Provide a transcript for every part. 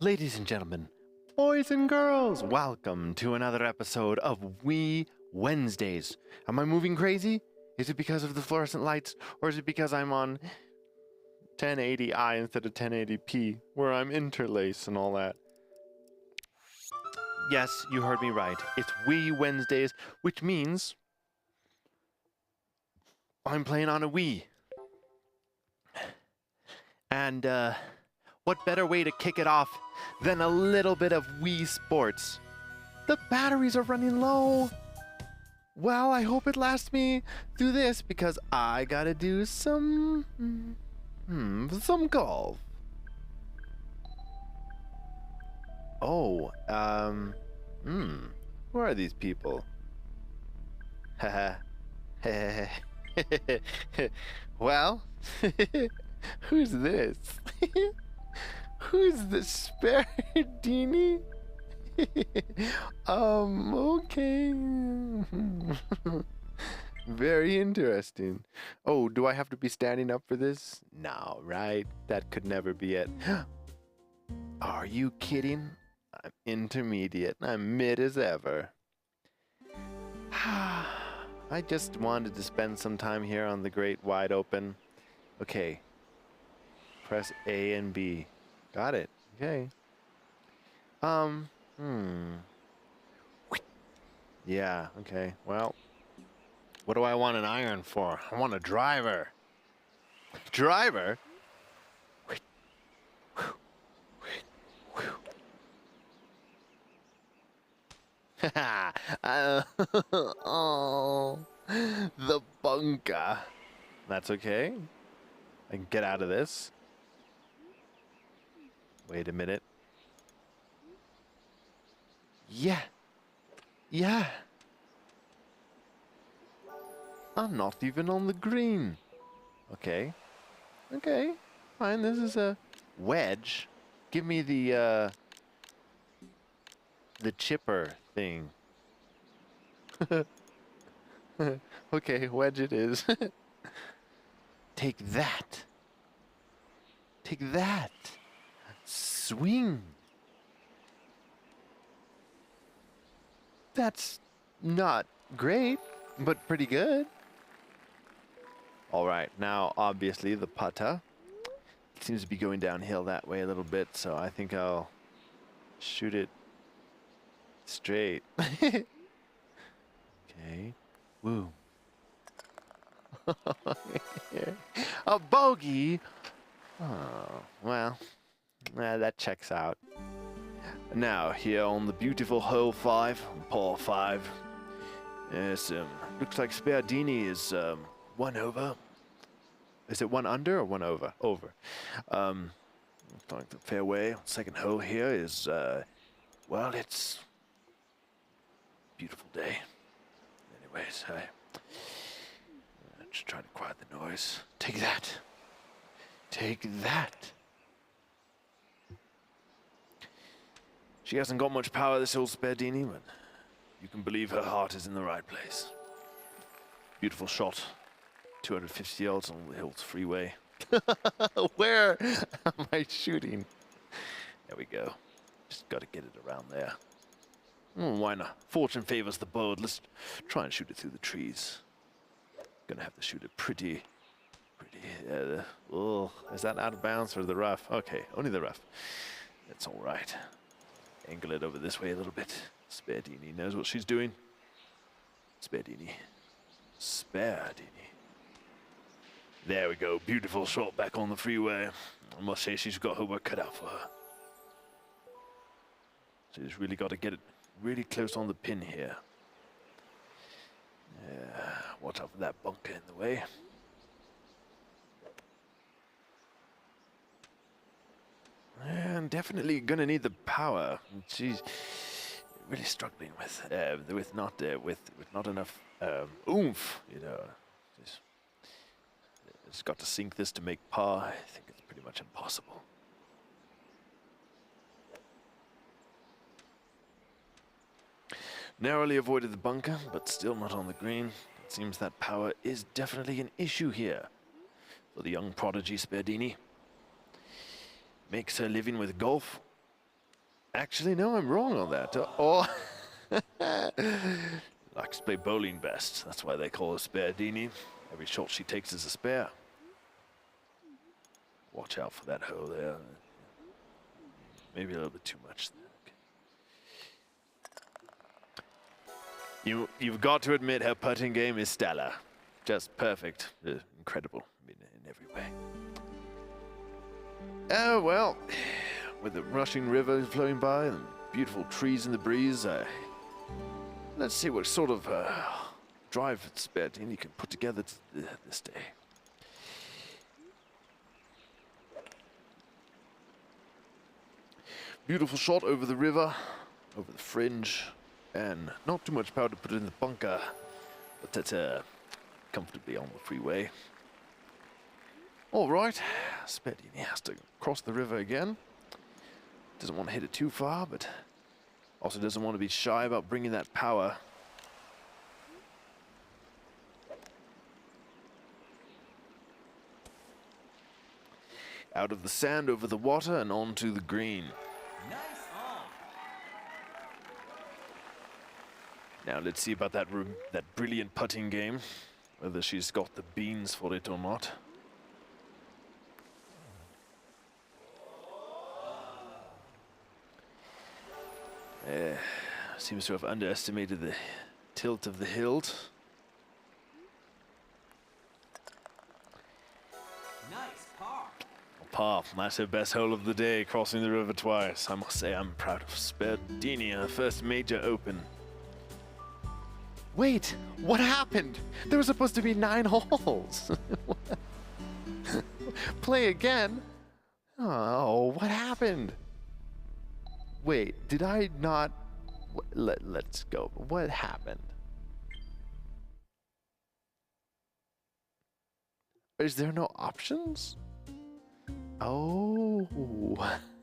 Ladies and gentlemen, boys and girls, welcome to another episode of Wii Wednesdays. Am I moving crazy? Is it because of the fluorescent lights, or is it because I'm on 1080i instead of 1080p, where I'm interlace and all that? Yes, you heard me right. It's Wii Wednesdays, which means I'm playing on a Wii. And, what better way to kick it off than a little bit of Wii Sports? The batteries are running low. Well, I hope it lasts me through this because I gotta do some golf. Oh, who are these people? Haha. Well, who's this? Who's the Sparedini? Okay. Very interesting. Oh, do I have to be standing up for this? No, right? That could never be it. Are you kidding? I'm intermediate. I'm mid as ever. I just wanted to spend some time here on the great wide open. Okay. Press A and B. Got it. Okay. Yeah, okay. Well, what do I want an iron for? I want a driver. Driver? Oh, the bunker. That's okay. I can get out of this. Wait a minute. Yeah. Yeah. I'm not even on the green. Okay. Okay. Fine, this is a wedge. Give me the chipper thing. Okay, wedge it is. Take that. Take that. Swing. That's not great, but pretty good. All right, now obviously the putter seems to be going downhill that way a little bit, so I think I'll shoot it straight. Okay. Woo. A bogey. Oh, well, that checks out. Now, here on the beautiful hole 5, par 5. Yes, looks like Sparedini is one over. Is it one under or one over? Over. Like the fairway, second hole here is, well, it's a beautiful day. Anyways, just trying to quiet the noise. Take that. Take that. She hasn't got much power, this old Sparedini, but you can believe her heart is in the right place. Beautiful shot. 250 yards on the Hills Freeway. Where am I shooting? There we go. Just got to get it around there. Why not? Fortune favors the bold. Let's try and shoot it through the trees. Gonna have to shoot it pretty. Oh, is that out of bounds or the rough? Okay, only the rough. That's all right. Angle it over this way a little bit. Sparedini knows what she's doing. Sparedini. Sparedini. There we go. Beautiful shot back on the freeway. I must say she's got her work cut out for her. She's really got to get it really close on the pin here. Yeah, watch out for that bunker in the way. And definitely gonna need the power. She's really struggling with not enough oomph. You know, just got to sink this to make par. I think it's pretty much impossible. Narrowly avoided the bunker, but still not on the green. It seems that power is definitely an issue here for the young prodigy Sparedini. Makes her living with golf, Actually, no, I'm wrong on that. Likes to play bowling best. That's why they call her Sparedini. Every shot she takes is a spare. Watch out for that hole there. Maybe a little bit too much. You've got to admit her putting game is stellar. Just perfect. Incredible in every way. Oh, well, with the rushing river flowing by and beautiful trees in the breeze, let's see what sort of drive Sparedini can put together this day. Beautiful shot over the river, over the fringe, and not too much power to put it in the bunker, but that's comfortably on the freeway. All right, Sparedini has to cross the river again. Doesn't want to hit it too far, but also doesn't want to be shy about bringing that power. Out of the sand, over the water, and onto the green. Now let's see about that brilliant putting game, whether she's got the beans for it or not. Seems to have underestimated the tilt of the hilt. Nice par. Par, that's her best hole of the day, crossing the river twice. I must say I'm proud of Sparedini, her first major open. Wait, what happened? There were supposed to be 9 holes. Play again? Oh, what happened? Wait, did I not... Let's go. What happened? Is there no options? Oh,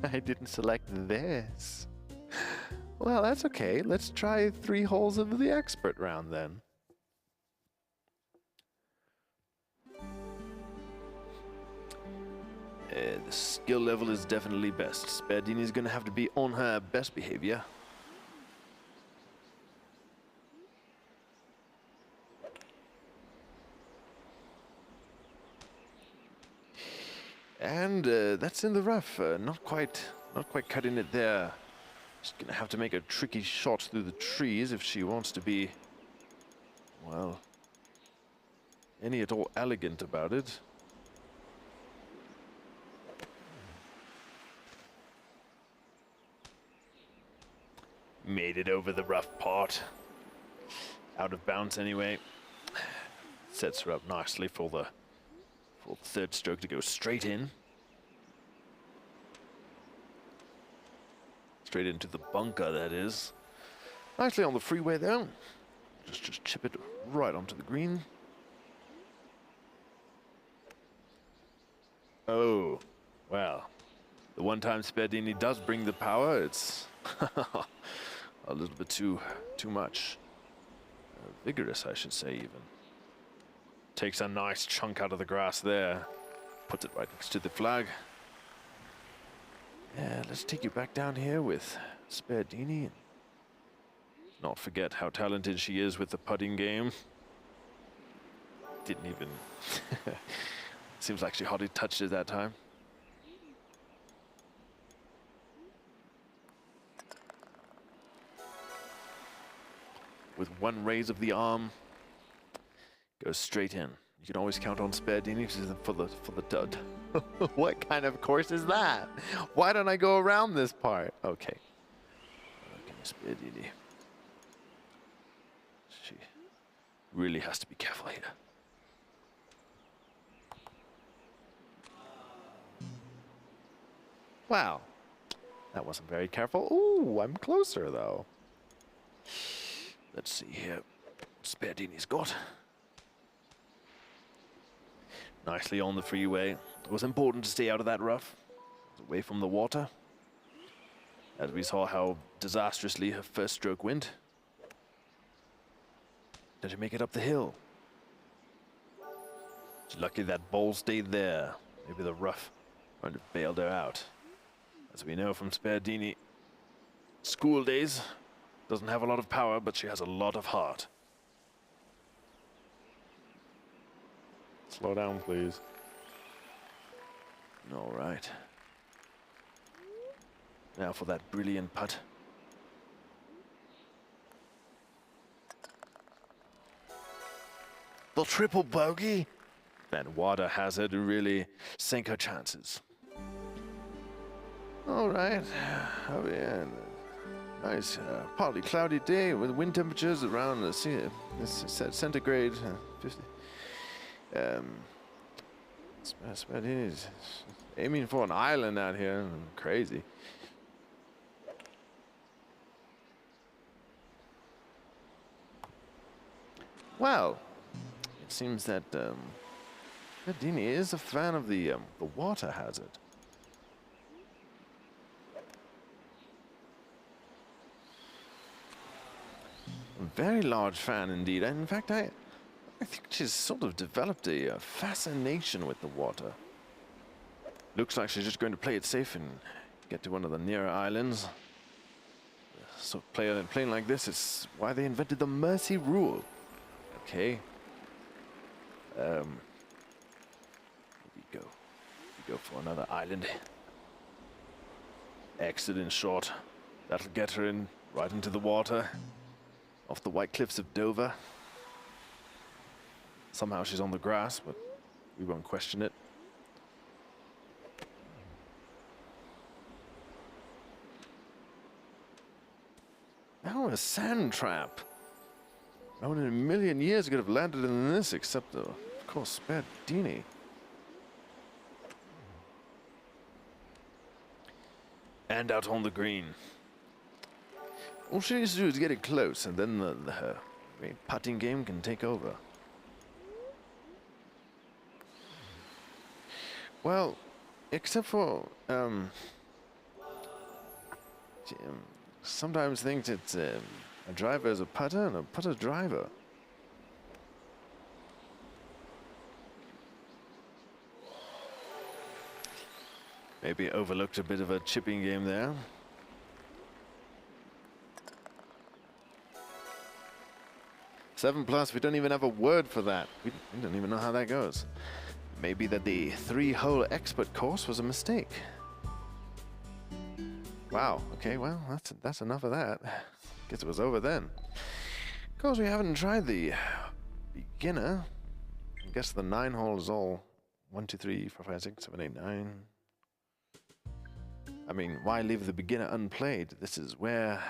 I didn't select this. Well, that's okay. Let's try 3 holes of the expert round then. The skill level is definitely best. Sparedini is going to have to be on her best behavior. And that's in the rough. Not quite cutting it there. She's going to have to make a tricky shot through the trees if she wants to be, well, any at all elegant about it. Made it over the rough part. Out of bounds anyway. Sets her up nicely for the third stroke to go straight in. Straight into the bunker, that is. Nicely on the freeway there. Just chip it right onto the green. Oh, well. The one time Sparedini does bring the power, it's a little bit too much. Vigorous, I should say, even. Takes a nice chunk out of the grass there. Puts it right next to the flag. Yeah, let's take you back down here with Sparedini. Not forget how talented she is with the putting game. Didn't even... Seems like she hardly touched it that time. With one raise of the arm, goes straight in. You can always count on Sparedini for the dud. What kind of course is that? Why don't I go around this part? Okay. Okay, Sparedini. She really has to be careful here. Wow. That wasn't very careful. Ooh, I'm closer though. Let's see here. Sparedini's got. Nicely on the freeway. It was important to stay out of that rough, away from the water. As we saw how disastrously her first stroke went. Did she make it up the hill? She's lucky that ball stayed there. Maybe the rough might have bailed her out. As we know from Sparedini, school days. Doesn't have a lot of power, but she has a lot of heart. Slow down, please. All right. Now for that brilliant putt. The triple bogey. That water hazard really sank her chances. All right. Oh, yeah. Nice, partly cloudy day with wind temperatures around the centigrade 50. Sparedini's aiming for an island out here. Crazy. Well, it seems that Sparedini is a fan of the water hazard. A very large fan indeed. And in fact, I think she's sort of developed a fascination with the water. Looks like she's just going to play it safe and get to one of the nearer islands. So playing like this is why they invented the mercy rule. Okay. Here we go. We go for another island. Excellent shot. That'll get her in right into the water. Off the white cliffs of Dover. Somehow she's on the grass, but we won't question it. Now a sand trap. No one in a million years could have landed in this, except, of course, Sparedini. And out on the green. All she needs to do is get it close, and then her putting game can take over. Well, except for sometimes thinks it's a driver is a putter and a putter driver. Maybe overlooked a bit of a chipping game there. Seven plus, we don't even have a word for that. We don't even know how that goes. Maybe that the 3-hole expert course was a mistake. Wow, okay, well, that's enough of that. Guess it was over then. Of course, we haven't tried the beginner. I guess the 9 hole is all 1, 2, 3, 4, 5, 6, 7, 8, 9. I mean, why leave the beginner unplayed? This is where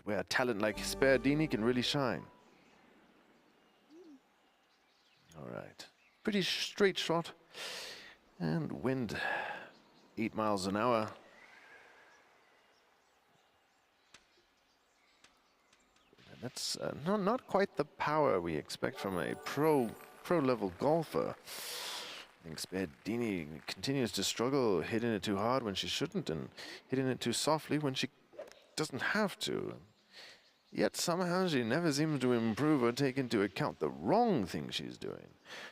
a talent like Sparedini can really shine. All right, pretty straight shot, and wind 8 miles an hour. And that's not quite the power we expect from a pro level golfer. I think Sparedini continues to struggle, hitting it too hard when she shouldn't, and hitting it too softly when she doesn't have to. Yet somehow she never seems to improve or take into account the wrong thing she's doing.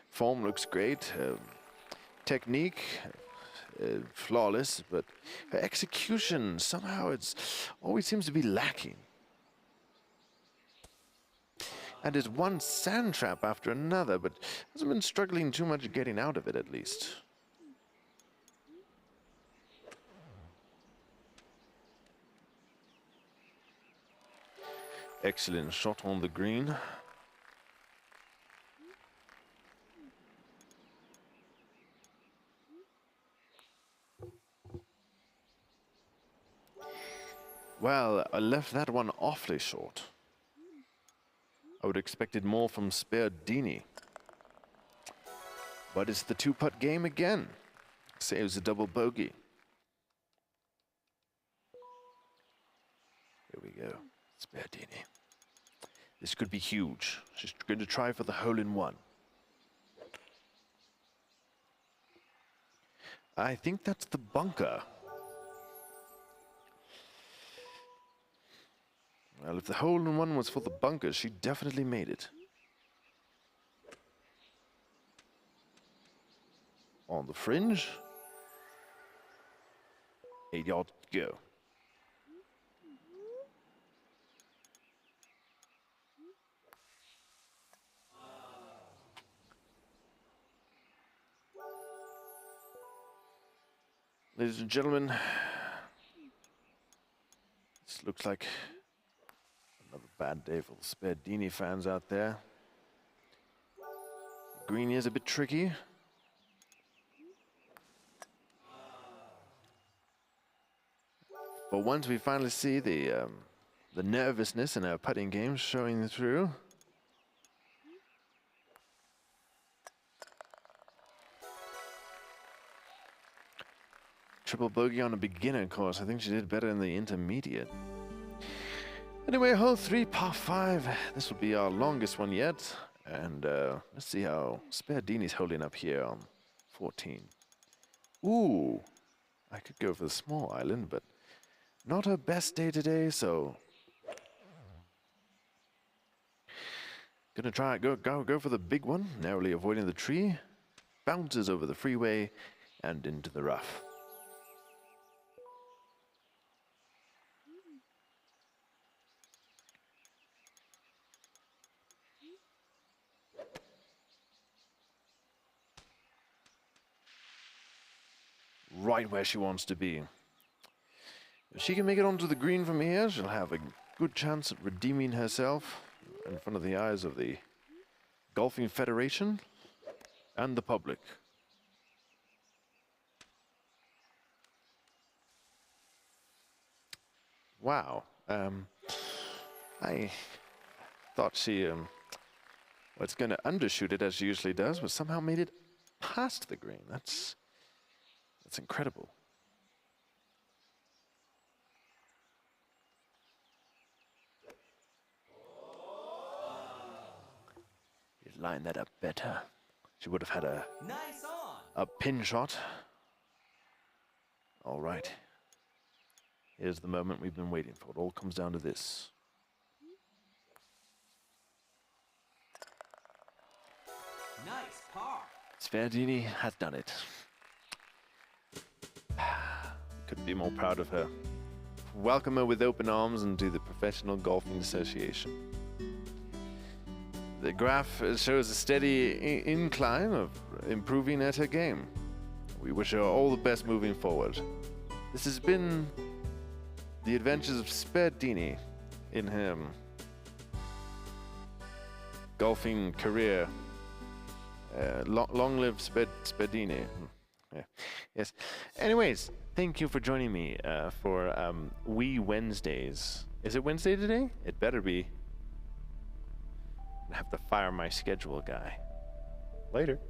Form looks great, technique flawless, but her execution somehow always seems to be lacking. And is one sand trap after another, but hasn't been struggling too much getting out of it at least. Excellent shot on the green. Well, I left that one awfully short. I would have expected more from Sparedini. But it's the 2-putt game again. Saves a double bogey. Here we go. Sparedini. This could be huge. She's going to try for the hole-in-one. I think that's the bunker. Well, if the hole-in-one was for the bunker, she definitely made it. On the fringe. 8 yards to go. Ladies and gentlemen, this looks like another bad day for the Sparedini fans out there. Green is a bit tricky. But once we finally see the nervousness in our putting games showing through. Triple bogey on a beginner course. I think she did better in the intermediate. Anyway, hole 3, par 5. This will be our longest one yet. And let's see how Sparedini's holding up here on 14. Ooh, I could go for the small island, but not her best day today, so gonna try go for the big one, narrowly avoiding the tree. Bounces over the freeway and into the rough. Right where she wants to be. If she can make it onto the green from here, she'll have a good chance at redeeming herself in front of the eyes of the Golfing Federation and the public. Wow. I thought she was going to undershoot it as she usually does, but somehow made it past the green. That's incredible. You'd line that up better. She would have had a pin shot. All right. Here's the moment we've been waiting for. It all comes down to this. Nice par. Sparedini has done it. Couldn't be more proud of her. Welcome her with open arms into the Professional Golfing Association. The graph shows a steady incline of improving at her game. We wish her all the best moving forward. This has been the adventures of Sparedini in her golfing career. Long live Sparedini. Yeah. Yes. Anyways, thank you for joining me for Wii Wednesdays. Is it Wednesday today? It better be. I have to fire my schedule guy. Later.